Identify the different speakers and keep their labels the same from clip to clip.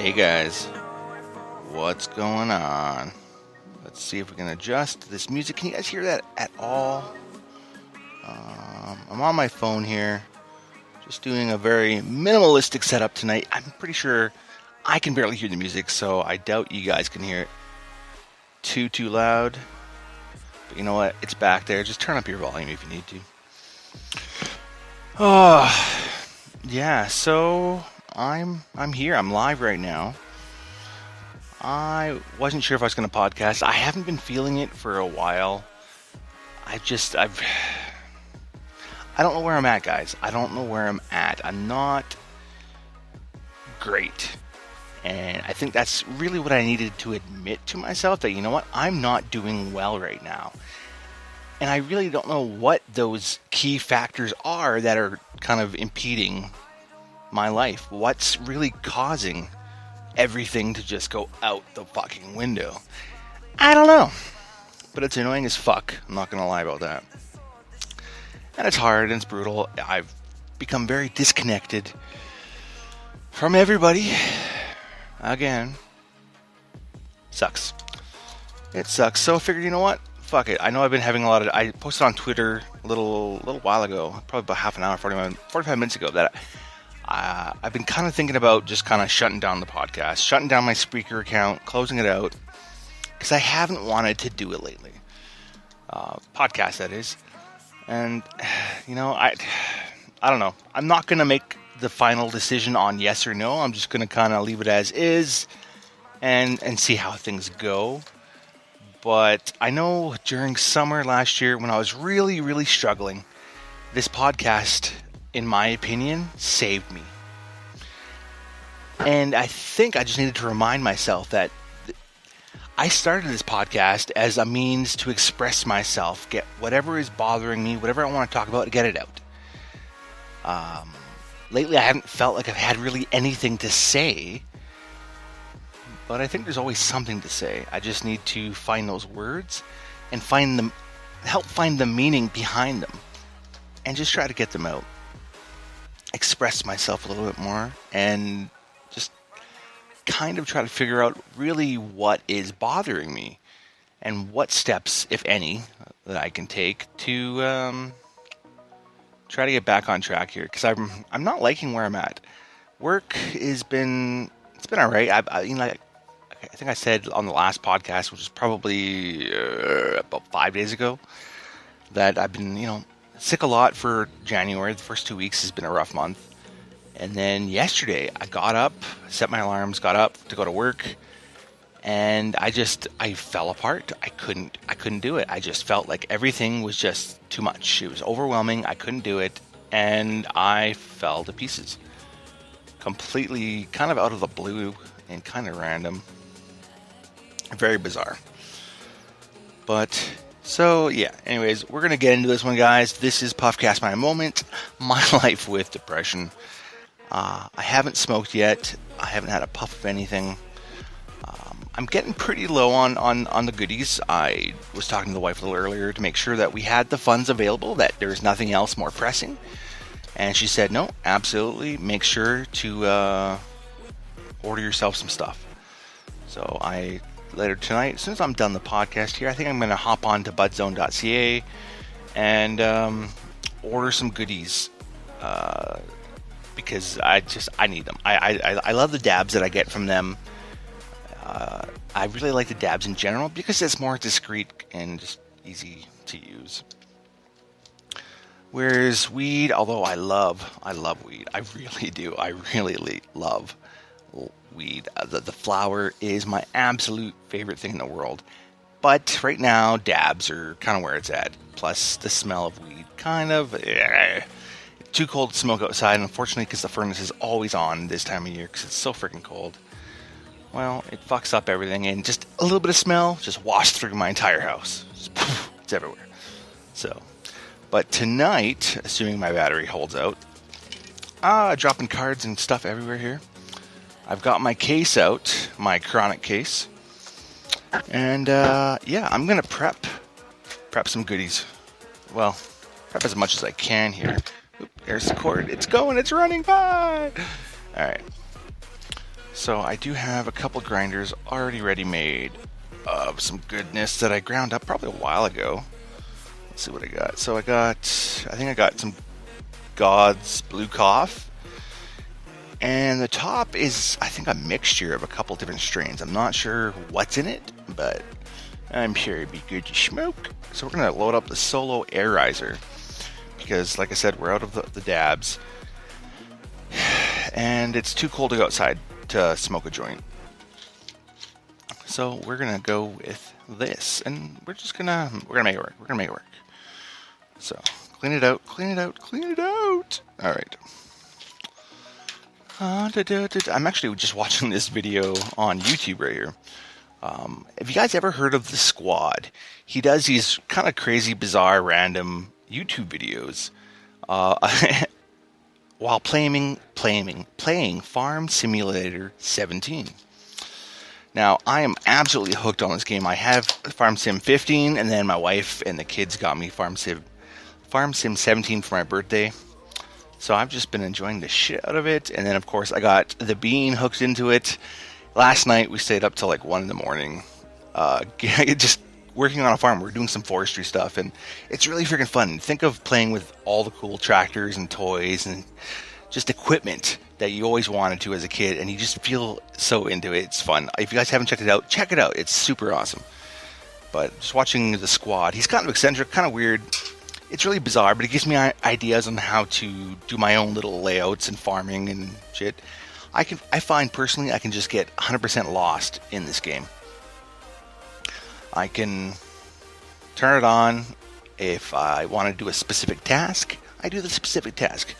Speaker 1: Hey guys, what's going on? Let's see if we can adjust this music. Can you guys hear that at all? I'm on my phone here, just doing a very minimalistic setup tonight. I'm pretty sure I can barely hear the music, so I doubt you guys can hear it too loud. But you know what? It's back there. Just turn up your volume if you need to. Oh, yeah. So I'm here. I'm live right now. I wasn't sure if I was going to podcast. I haven't been feeling it for a while. I don't know where I'm at, guys. I don't know where I'm at. I'm not great. And I think that's really what I needed to admit to myself, that, you know what, I'm not doing well right now. And I really don't know what those key factors are that are kind of impeding my life. What's really causing everything to just go out the fucking window? I don't know. But it's annoying as fuck. I'm not going to lie about that. And it's hard and it's brutal. I've become very disconnected from everybody. Again. Sucks. It sucks. So I figured, you know what? Fuck it. I know I've been having I posted on Twitter a little while ago, probably about half an hour, 45 minutes ago, that I've been kind of thinking about just kind of shutting down the podcast, shutting down my Spreaker account, closing it out, because I haven't wanted to do it lately. Podcast, that is. And, you know, I don't know. I'm not going to make the final decision on yes or no. I'm just going to kind of leave it as is and see how things go. But I know during summer last year, when I was really, really struggling, this podcast, in my opinion, saved me. And I think I just needed to remind myself that I started this podcast as a means to express myself, get whatever is bothering me, whatever I want to talk about, get it out. Lately, I haven't felt like I've had really anything to say, but I think there's always something to say. I just need to find those words and help find the meaning behind them, and just try to get them out. Express myself a little bit more, and just kind of try to figure out really what is bothering me, and what steps, if any, that I can take to try to get back on track here, because I'm not liking where I'm at. Work it's been all right. I think I said on the last podcast, which is probably about 5 days ago, that I've been sick a lot for January. The first 2 weeks has been a rough month. And then yesterday I got up, set my alarms, got up to go to work, and I fell apart. I couldn't do it. I just felt like everything was just too much. It was overwhelming. I couldn't do it, and I fell to pieces. Completely kind of out of the blue and kind of random. Very bizarre. But so yeah, anyways, we're going to get into this one, guys. This is Puffcast My Moment, my life with depression. I haven't smoked yet. I haven't had a puff of anything. I'm getting pretty low on the goodies. I was talking to the wife a little earlier to make sure that we had the funds available, that there was nothing else more pressing. And she said, no, absolutely. Make sure to order yourself some stuff. So later tonight, as soon as I'm done the podcast here, I think I'm going to hop on to budzone.ca and order some goodies. Because I need them. I love the dabs that I get from them. I really like the dabs in general because it's more discreet and just easy to use. Whereas weed, although I love weed. I really do. I really love weed. The flower is my absolute favorite thing in the world. But right now, dabs are kind of where it's at. Plus, the smell of weed kind of... Too cold to smoke outside, unfortunately, because the furnace is always on this time of year because it's so freaking cold. Well, it fucks up everything, and just a little bit of smell just washed through my entire house. It's everywhere. So, but tonight, assuming my battery holds out, dropping cards and stuff everywhere here. I've got my case out, my chronic case, and yeah, I'm gonna prep some goodies. Well, prep as much as I can here. Oop, there's the cord. It's going. It's running. Bye. All right. So I do have a couple grinders already ready-made of some goodness that I ground up probably a while ago. Let's see what I got. So I think I got some God's Blue Cough. And the top is, I think, a mixture of a couple different strains. I'm not sure what's in it, but I'm sure it'd be good to smoke. So we're going to load up the Solo Air Riser. Because, like I said, we're out of the dabs. And it's too cold to go outside to smoke a joint. So we're going to go with this. And we're going to make it work. We're going to make it work. So, clean it out, clean it out, clean it out. All right. I'm actually just watching this video on YouTube right here. Have you guys ever heard of The Squad? He does these kind of crazy, bizarre, random YouTube videos while playing Farm Simulator 17. Now, I am absolutely hooked on this game. I have Farm Sim 15, and then my wife and the kids got me Farm Sim 17 for my birthday. So I've just been enjoying the shit out of it. And then, of course, I got the Bean hooked into it. Last night, we stayed up till like 1 in the morning. Just working on a farm. We're doing some forestry stuff. And it's really freaking fun. Think of playing with all the cool tractors and toys and just equipment that you always wanted to as a kid. And you just feel so into it. It's fun. If you guys haven't checked it out, check it out. It's super awesome. But just watching The Squad. He's kind of eccentric, kind of weird. It's really bizarre, but it gives me ideas on how to do my own little layouts and farming and shit. I find personally I can just get 100% lost in this game. I can turn it on if I want to do a specific task. I do the specific task.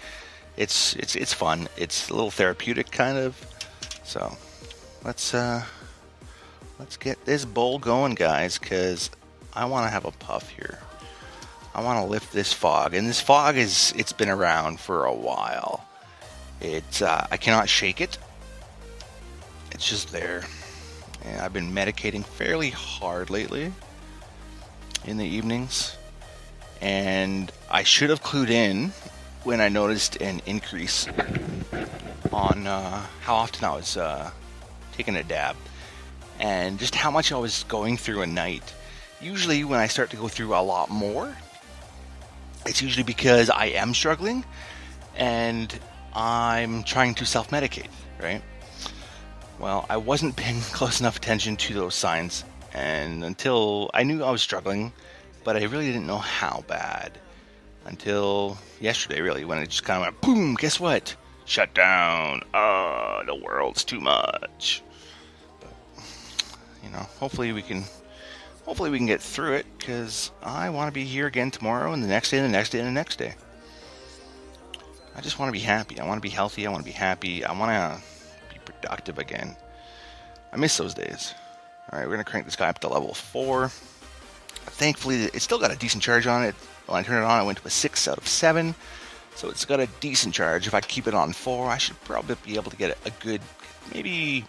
Speaker 1: It's fun. It's a little therapeutic kind of. So let's get this bowl going, guys, because I want to have a puff here. I want to lift this fog, and this fog it's been around for a while. I cannot shake it. It's just there. And I've been medicating fairly hard lately in the evenings, and I should have clued in when I noticed an increase on how often I was taking a dab, and just how much I was going through a night. Usually, when I start to go through a lot more, it's usually because I am struggling and I'm trying to self-medicate, right? Well, I wasn't paying close enough attention to those signs, and until I knew I was struggling, but I really didn't know how bad until yesterday, really, when it just kind of went boom. Guess what? Shut down. The world's too much. But hopefully we can get through it, because I want to be here again tomorrow and the next day and the next day and the next day. I just want to be happy. I want to be healthy. I want to be happy. I want to be productive again. I miss those days. All right, we're going to crank this guy up to level 4. Thankfully, it's still got a decent charge on it. When I turned it on, I went to a 6 out of 7. So it's got a decent charge. If I keep it on 4, I should probably be able to get a good, maybe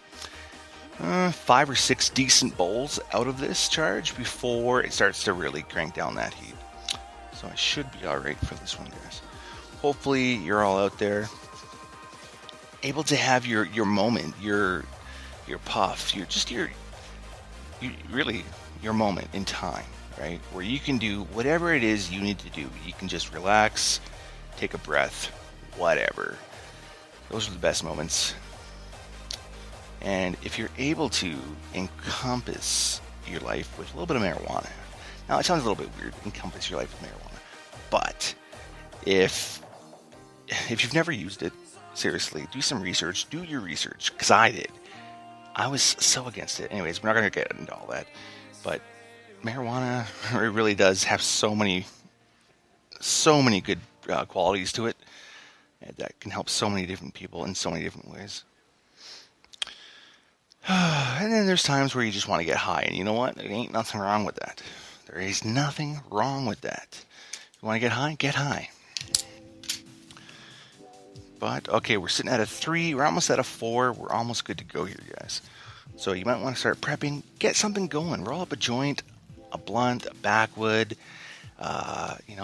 Speaker 1: 5 or 6 decent bowls out of this charge before it starts to really crank down that heat. So I should be alright for this one, guys. Hopefully you're all out there able to have your moment, your puff, your moment in time, right? Where you can do whatever it is you need to do. You can just relax, take a breath, whatever. Those are the best moments. And if you're able to encompass your life with a little bit of marijuana. Now, it sounds a little bit weird, encompass your life with marijuana. But if you've never used it, seriously, do some research. Do your research, because I did. I was so against it. Anyways, we're not going to get into all that. But marijuana, it really does have so many good qualities to it that can help so many different people in so many different ways. And then there's times where you just want to get high, and you know what? There ain't nothing wrong with that. There is nothing wrong with that. You want to get high? Get high. But, okay, we're sitting at a 3. We're almost at a 4. We're almost good to go here, guys. So you might want to start prepping. Get something going. Roll up a joint, a blunt, a backwood.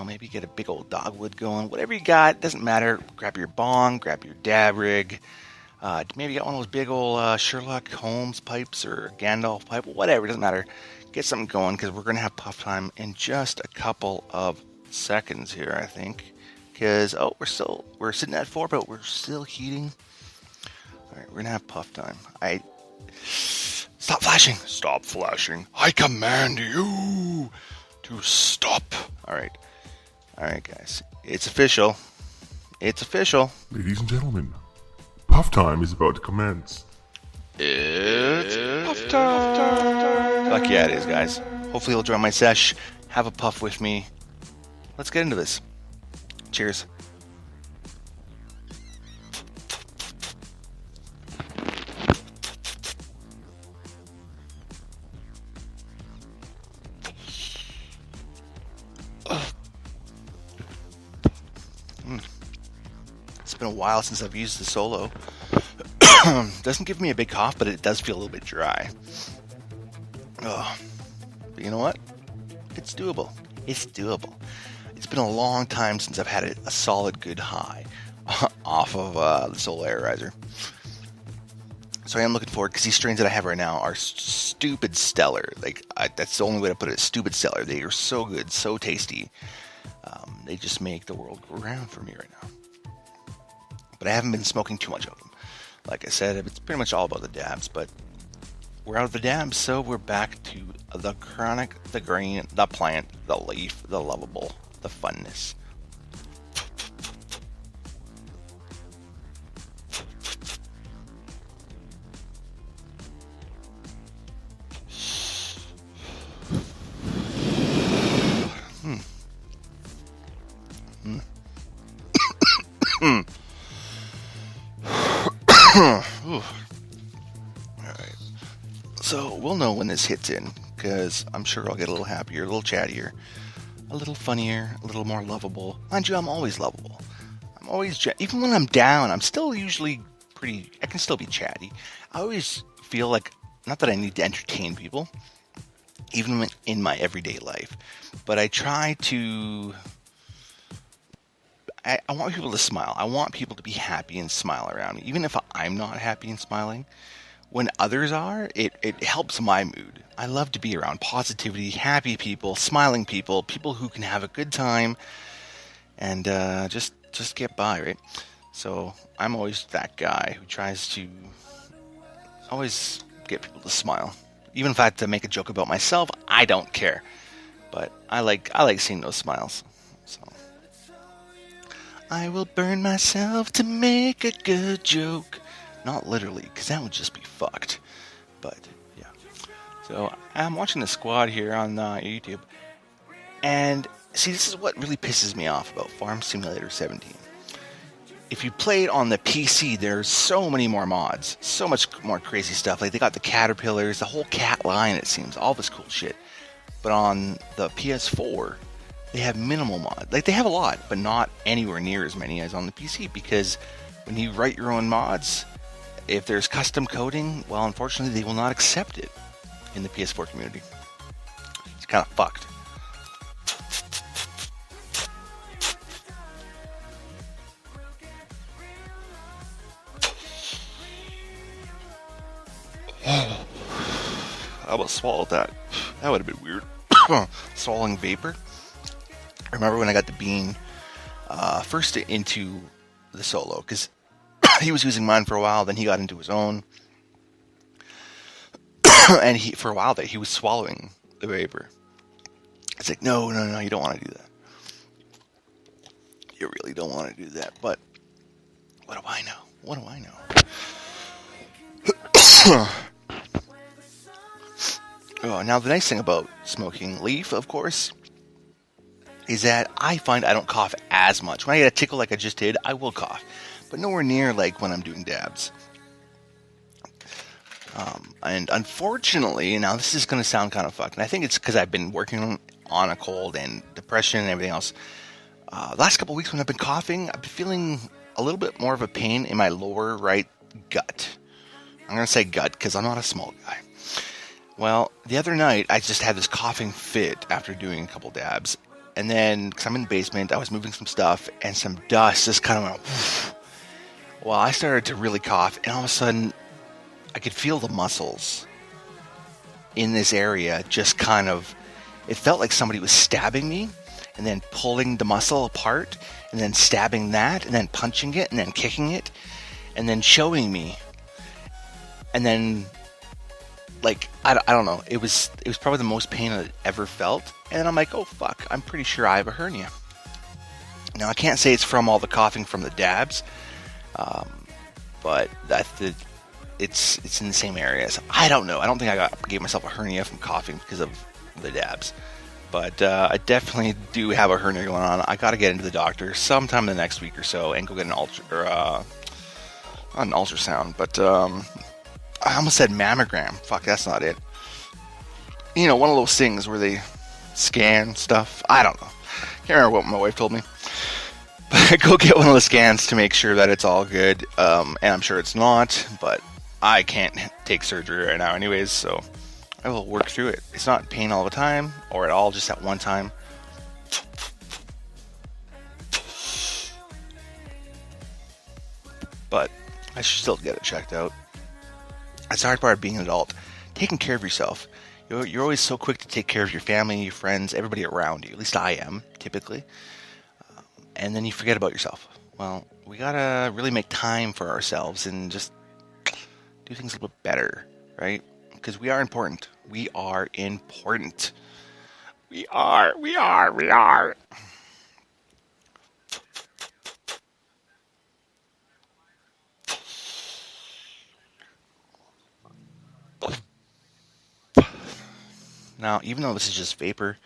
Speaker 1: Maybe get a big old dogwood going. Whatever you got, doesn't matter. Grab your bong, grab your dab rig. Maybe get one of those big old Sherlock Holmes pipes or Gandalf pipe, whatever, doesn't matter. Get something going because we're going to have puff time in just a couple of seconds here, I think. Because, we're sitting at 4, but we're still heating. Alright, we're going to have puff time. Stop flashing! Stop flashing. I command you to stop. Alright, guys. It's official. It's official.
Speaker 2: Ladies and gentlemen, puff time is about to commence.
Speaker 1: It's puff time. Fuck yeah, it is, guys. Hopefully you'll join my sesh. Have a puff with me. Let's get into this. Cheers. It's been a while since I've used the Solo. Doesn't give me a big cough, but it does feel a little bit dry. Oh, but you know what? It's doable. It's doable. It's been a long time since I've had a solid good high off of the Solo Aerizer. So I am looking forward, because these strains that I have right now are stupid stellar. That's the only way to put it, stupid stellar. They are so good, so tasty. They just make the world go round for me right now. But I haven't been smoking too much of them. Like I said, it's pretty much all about the dabs, but we're out of the dabs, so we're back to the chronic, the green, the plant, the leaf, the lovable, the funness. Alright. So, we'll know when this hits in, because I'm sure I'll get a little happier, a little chattier, a little funnier, a little more lovable. Mind you, I'm always lovable. I'm always, even when I'm down, I'm still usually I can still be chatty. I always feel like, not that I need to entertain people, even in my everyday life, but I try to... I want people to smile. I want people to be happy and smile around me. Even if I'm not happy and smiling, when others are, it helps my mood. I love to be around positivity, happy people, smiling people who can have a good time and just get by, right? So I'm always that guy who tries to always get people to smile. Even if I have to make a joke about myself, I don't care. But I like seeing those smiles. So I will burn myself to make a good joke. Not literally, because that would just be fucked. But, yeah. So, I'm watching the squad here on YouTube. And, see, this is what really pisses me off about Farm Simulator 17. If you play it on the PC, there's so many more mods. So much more crazy stuff. Like, they got the caterpillars, the whole cat line, it seems. All this cool shit. But on the PS4... they have minimal mod. Like, they have a lot, but not anywhere near as many as on the PC, because when you write your own mods, if there's custom coding, well, unfortunately, they will not accept it in the PS4 community. It's kind of fucked. I almost swallowed that. That would have been weird. Swallowing vapor. Remember when I got the Bean first into the Solo, because he was using mine for a while, then he got into his own, and for a while there he was swallowing the vapor. It's like, no, you don't want to do that. You really don't want to do that, but what do I know? Oh, now the nice thing about smoking leaf, of course, is that I find I don't cough as much. When I get a tickle like I just did, I will cough, but nowhere near like when I'm doing dabs. And unfortunately, now this is going to sound kind of fucked, and I think it's because I've been working on a cold and depression and everything else. The last couple of weeks when I've been coughing, I've been feeling a little bit more of a pain in my lower right gut. I'm going to say gut because I'm not a small guy. Well, the other night, I just had this coughing fit after doing a couple dabs. And then, because I'm in the basement, I was moving some stuff, and some dust just kind of went Well, I started to really cough, and all of a sudden, I could feel the muscles in this area just kind of. It felt like somebody was stabbing me, and then pulling the muscle apart, and then stabbing that, and then punching it, and then kicking it, and then showing me. And then, like, I don't know. It was probably the most pain I'd ever felt. And then I'm like, oh, fuck. I'm pretty sure I have a hernia. Now, I can't say it's from all the coughing from the dabs. But it's in the same areas. I don't know. I don't think I gave myself a hernia from coughing because of the dabs. But I definitely do have a hernia going on. I got to get into the doctor sometime in the next week or so and go get not an ultrasound, but I almost said mammogram. Fuck, that's not it. You know, one of those things where they scan stuff. I don't know. Can't remember what my wife told me. But go get one of the scans to make sure that it's all good. And I'm sure it's not, but I can't take surgery right now anyways, so I will work through it. It's not pain all the time, or at all, just at one time. But I should still get it checked out. That's the hard part of being an adult. Taking care of yourself. You're always so quick to take care of your family, your friends, everybody around you. At least I am, typically. And then you forget about yourself. Well, we gotta really make time for ourselves and just do things a little bit better, right? Because we are important. We are important. We are. Now, even though this is just vapor,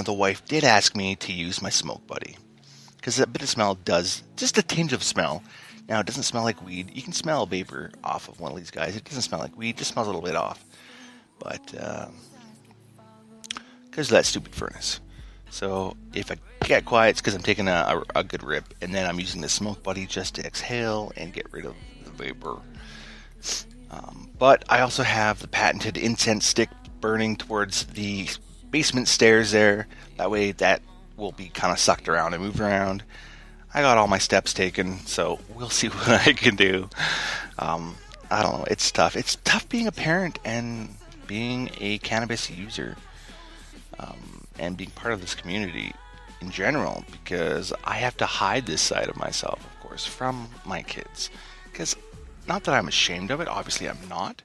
Speaker 1: the wife did ask me to use my Smoke Buddy. Because a bit of smell does, just a tinge of smell. Now, it doesn't smell like weed. You can smell vapor off of one of these guys. It doesn't smell like weed. It just smells a little bit off. But, because of that stupid furnace. So, if I get quiet, it's because I'm taking a good rip. And then I'm using the Smoke Buddy just to exhale and get rid of the vapor. But I also have the patented incense stick burning towards the basement stairs there. That way that will be kind of sucked around and moved around. I got all my steps taken, so we'll see what I can do. I don't know. It's tough. It's tough being a parent and being a cannabis user, and being part of this community in general, because I have to hide this side of myself, of course, from my kids. Because not that I'm ashamed of it. Obviously, I'm not.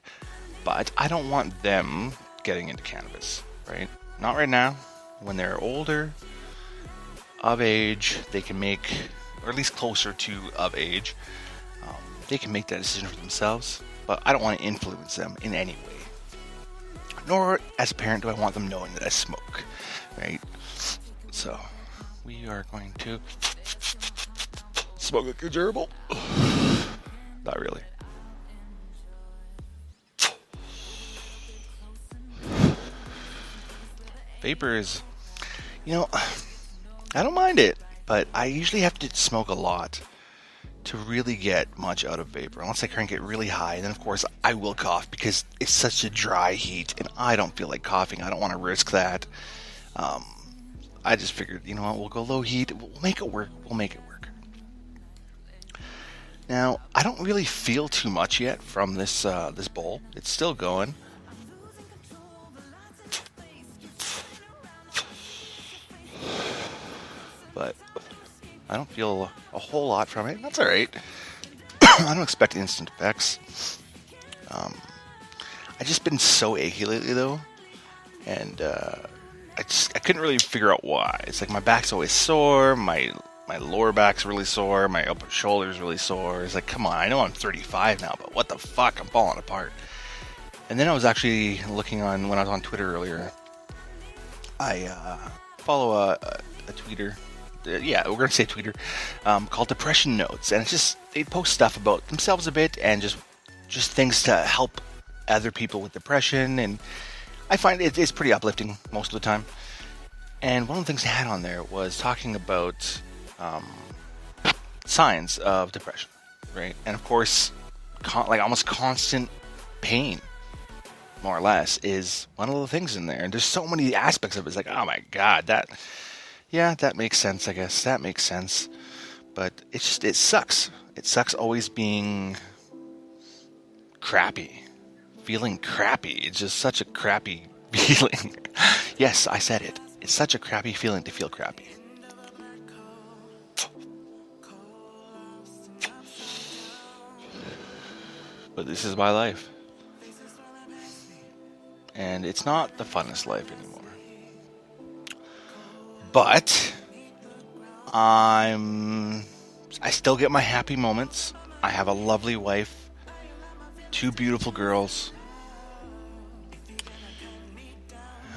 Speaker 1: But I don't want them getting into cannabis, right? Not right now. When they're older, of age, they can make, or at least closer to of age, they can make that decision for themselves, but I don't want to influence them in any way. Nor, as a parent, do I want them knowing that I smoke, right? So, we are going to smoke like a gerbil. Not really. Vapor is, I don't mind it, but I usually have to smoke a lot to really get much out of vapor, unless I crank it really high. And then, of course, I will cough because it's such a dry heat, and I don't feel like coughing. I don't want to risk that. I just figured, you know what, we'll go low heat. We'll make it work. Now, I don't really feel too much yet from this this bowl. It's still going. But I don't feel a whole lot from it. That's all right. I don't expect instant effects. I've just been so achy lately, though, and I couldn't really figure out why. It's like my back's always sore, my lower back's really sore, my upper shoulder's really sore. It's like, come on, I know I'm 35 now, but what the fuck? I'm falling apart. And then I was actually looking when I was on Twitter earlier. I follow a tweeter. Yeah, we're going to say tweeter, called Depression Notes. And it's just, they post stuff about themselves a bit and just things to help other people with depression. And I find it's pretty uplifting most of the time. And one of the things they had on there was talking about signs of depression, right? And of course, like almost constant pain, more or less, is one of the things in there. And there's so many aspects of it. It's like, oh my God, that makes sense, I guess. That makes sense. But it sucks. It sucks always being crappy. Feeling crappy. It's just such a crappy feeling. Yes, I said it. It's such a crappy feeling to feel crappy. But this is my life. And it's not the funnest life anymore. But I still get my happy moments. I have a lovely wife, 2 beautiful girls.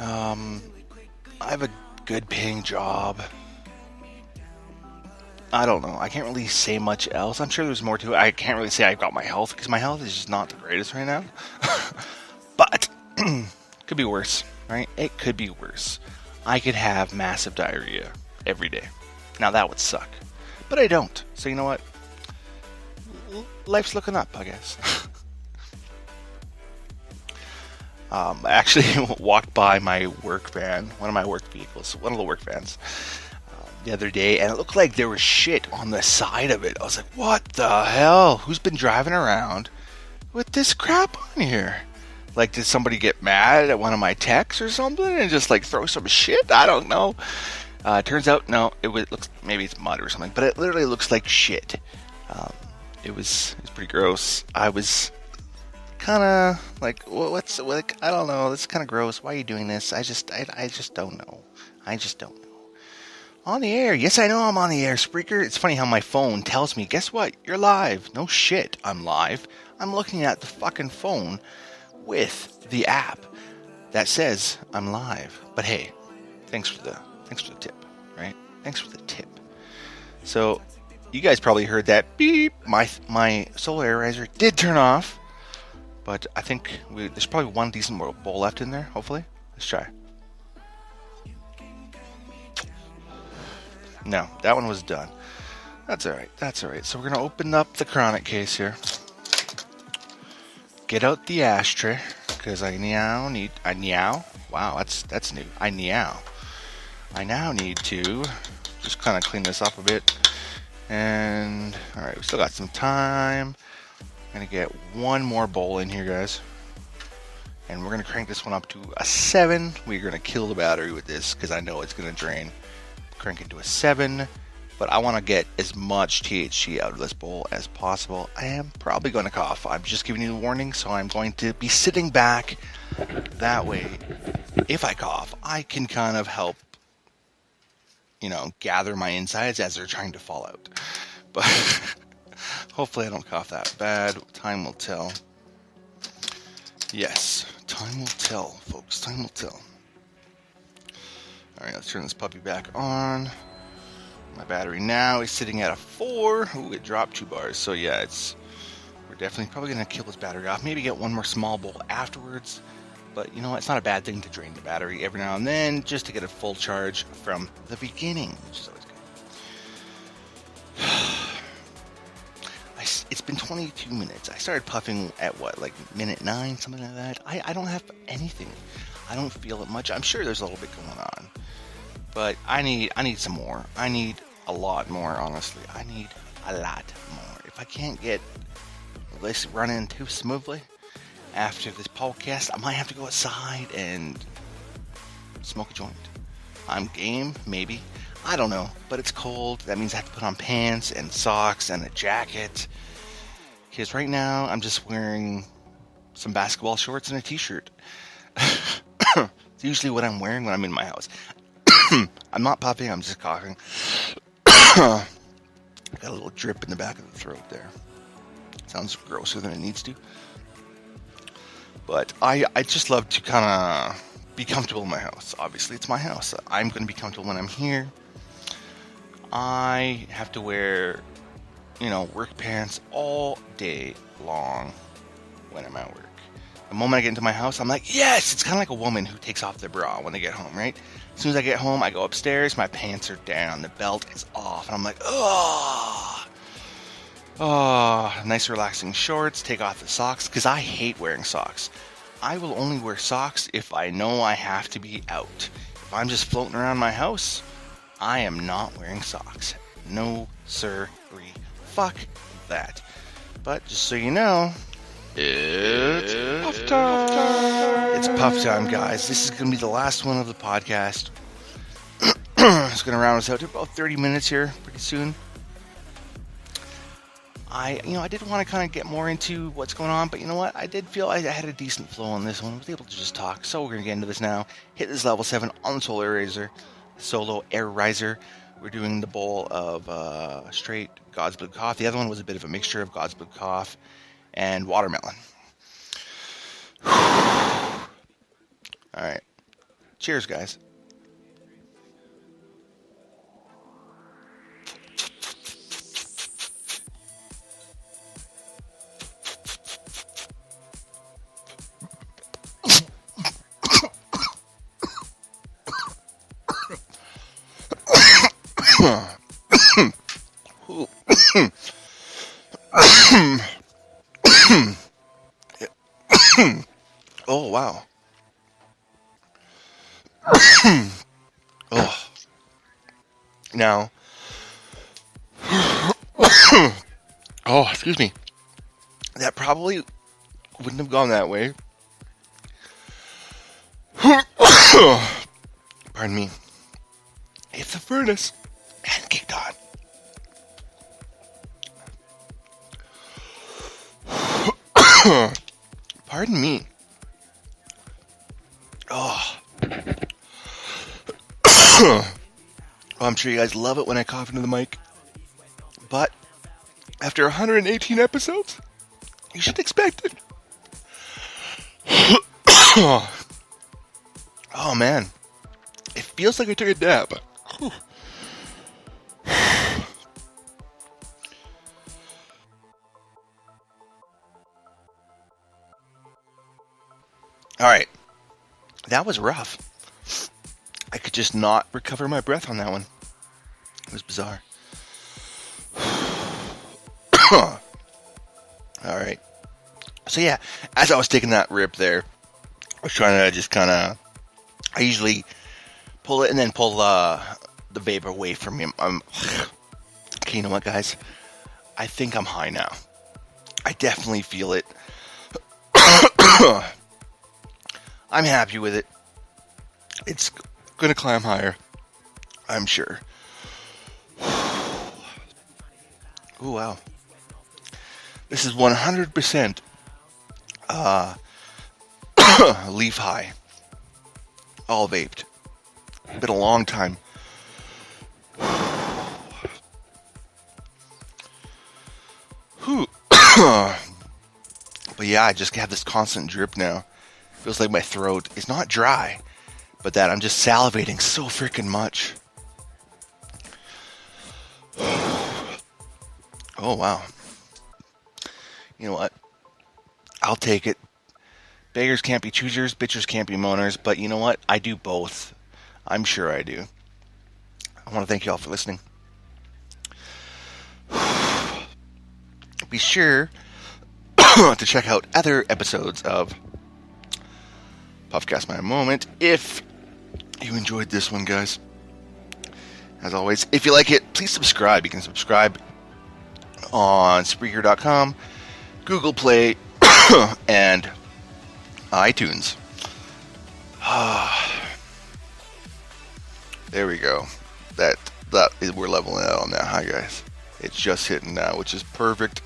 Speaker 1: I have a good paying job. I don't know. I can't really say much else. I'm sure there's more to it. I can't really say I've got my health because my health is just not the greatest right now. But could be worse, right? It could be worse. I could have massive diarrhea every day. Now that would suck. But I don't. So you know what? Life's looking up, I guess. I actually walked by my work van, one of my work vehicles, one of the work vans, the other day, and it looked like there was shit on the side of it. I was like, what the hell? Who's been driving around with this crap on here? Like, did somebody get mad at one of my texts or something and just like throw some shit? I don't know. Turns out, no, it looks, maybe it's mud or something, but it literally looks like shit. It was pretty gross. I was kind of like, what's like, I don't know. This is kind of gross. Why are you doing this? I just don't know. I just don't know. On the air. Yes, I know I'm on the air, Spreaker. It's funny how my phone tells me, guess what? You're live. No shit, I'm live. I'm looking at the fucking phone with the app that says I'm live. But hey, thanks for the tip, right? Thanks for the tip. So, you guys probably heard that beep. My solar air riser did turn off. But I think there's probably one decent bowl left in there, hopefully. Let's try. No, that one was done. That's alright, So we're going to open up the chronic case here. Get out the ashtray, because I now need... Wow, that's new. I now need to just kind of clean this up a bit. And, alright, we still got some time. I'm going to get one more bowl in here, guys. And we're going to crank this one up to a 7. We're going to kill the battery with this because I know it's going to drain. Crank it to a 7. But I want to get as much THC out of this bowl as possible. I am probably going to cough. I'm just giving you a warning, so I'm going to be sitting back. That way, if I cough, I can kind of help, gather my insides as they're trying to fall out. But... hopefully I don't cough that bad. Time will tell. Yes, time will tell, folks. Time will tell. Alright, let's turn this puppy back on. My battery now is sitting at a 4. Ooh, it dropped 2 bars. So yeah, we're definitely probably going to kill this battery off. Maybe get one more small bowl afterwards. But you know what? It's not a bad thing to drain the battery every now and then just to get a full charge from the beginning, which is always good. It's been 22 minutes. I started puffing at minute 9, something like that. I don't have anything. I don't feel it much. I'm sure there's a little bit going on. But I need some more. I need a lot more, honestly. I need a lot more. If I can't get this running too smoothly after this podcast, I might have to go outside and smoke a joint. I'm game, maybe. I don't know, but it's cold. That means I have to put on pants and socks and a jacket. Because right now, I'm just wearing some basketball shorts and a t-shirt. It's usually what I'm wearing when I'm in my house. I'm not puffing, I'm just coughing. Got a little drip in the back of the throat there. Sounds grosser than it needs to. But I just love to kind of be comfortable in my house. Obviously, it's my house. I'm going to be comfortable when I'm here. I have to wear, work pants all day long when I'm at work. The moment I get into my house, I'm like, yes! It's kind of like a woman who takes off their bra when they get home, right? As soon as I get home, I go upstairs, my pants are down, the belt is off, and I'm like, oh, nice relaxing shorts, take off the socks, because I hate wearing socks. I will only wear socks if I know I have to be out. If I'm just floating around my house, I am not wearing socks. No, sir. Fuck that. But just so you know, it's puff time. It's puff time, guys. This is going to be the last one of the podcast. It's going to round us out to about 30 minutes here pretty soon. I did want to kind of get more into what's going on, but you know what? I did feel I had a decent flow on this one. I was able to just talk, so we're going to get into this now. Hit this level 7 on the Solo Air Riser. We're doing the bowl of straight God's Blue Cough. The other one was a bit of a mixture of God's Blue Cough and watermelon. Alright. Cheers, guys. Oh, wow. Oh. Now. Oh, excuse me. That probably wouldn't have gone that way. Pardon me. If the furnace hadn't kicked on. Pardon me. Oh. Oh, I'm sure you guys love it when I cough into the mic. But after 118 episodes, you should expect it. Oh man. It feels like I took a dab. Alright. That was rough. I could just not recover my breath on that one. It was bizarre. Alright. So yeah, as I was taking that rip there, I was trying to just kind of... I usually pull it and then pull the vapor away from me. Okay, you know what, guys? I think I'm high now. I definitely feel it. I'm happy with it. It's going to climb higher, I'm sure. Oh, wow. This is 100% leaf high. All vaped. Been a long time. But yeah, I just have this constant drip now. Feels like my throat is not dry, but that I'm just salivating so freaking much. Oh, wow. You know what? I'll take it. Beggars can't be choosers, bitches can't be moaners, but you know what? I do both. I'm sure I do. I want to thank you all for listening. Be sure to check out other episodes of Puffcast My Moment if you enjoyed this one, guys. As always, if you like it, please subscribe. You can subscribe on Spreaker.com, Google Play, and iTunes. There we go. That is, we're leveling out on that. Hi, guys. It's just hitting now, which is perfect.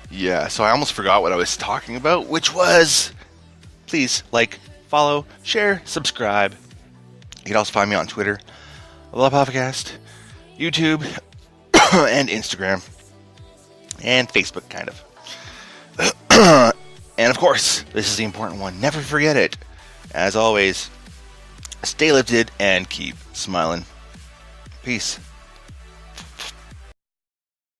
Speaker 1: Yeah, so I almost forgot what I was talking about, which was, please like, follow, share, subscribe. You can also find me on Twitter, The Puffcast, YouTube, and Instagram, and Facebook, kind of. And of course, this is the important one. Never forget it. As always, stay lifted and keep smiling. Peace.